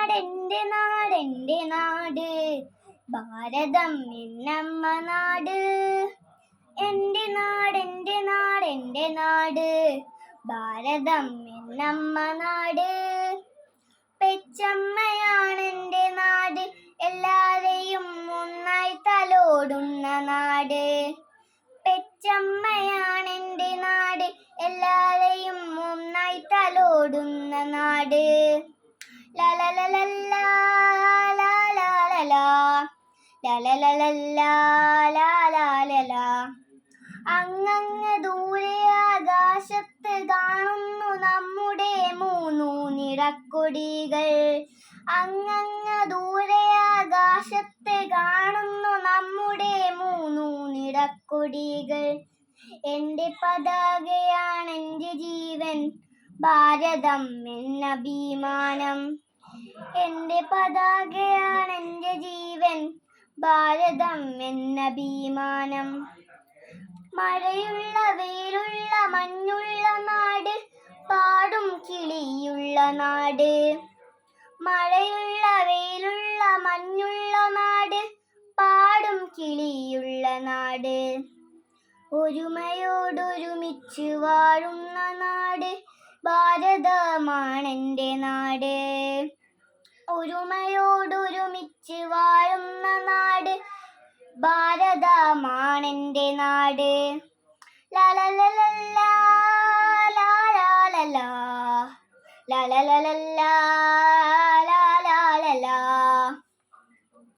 നാടെൻ്റെ നാടെൻ്റെ നാട്, ഭാരതം എന്നമ്മ നാട്. എൻ്റെ നാടെൻ്റെ നാടെൻ്റെ നാട്, ഭാരതം എന്നമ്മ നാട്. പെറ്റമ്മയാണെൻ്റെ നാട്, എല്ലാരെയും ഒന്നായി തലോടുന്ന നാട്. പെറ്റമ്മയാണെൻ്റെ നാട്, എല്ലാരെയും ഒന്നായി തലോടുന്ന നാട്. ലലലലല്ലാ ലാലാലലാ, ലലലലല്ലാ ലാലാലലാ. അങ്ങങ്ങ് ദൂരെ ആകാശത്ത് കാണുന്നു നമ്മുടെ മൂന്നു നിറക്കൊടികൾ. അങ്ങങ്ങ് ദൂരെ ആകാശത്ത് കാണുന്നു നമ്മുടെ മൂന്നു നിറക്കൊടികൾ. എൻ്റെ പതാകയാണെൻ്റെ ജീവൻ, ഭാരതം എന്ന അഭിമാനം. എൻ്റെ പതാകയാണെൻ്റെ ജീവൻ, ഭാരതം എന്ന അഭിമാനം. മഴയുള്ള വെയിലുള്ള മഞ്ഞുള്ള നാട്, പാടും കിളിയുള്ള നാട്. മഴയുള്ള വെയിലുള്ള മഞ്ഞുള്ള നാട്, പാടും കിളിയുള്ള നാട്. ഒരുമയോടൊരുമിച്ച് വാഴുന്ന നാട്, ഭാരതമാണെൻ്റെ നാട്. ഒരുമയോടൊരുമിച്ച് വാഴുന്ന നാട്, ഭാരതമാണെൻ്റെ നാട്. ലലലലല്ലാ ലാലാലലാ, ലലലലല്ലാ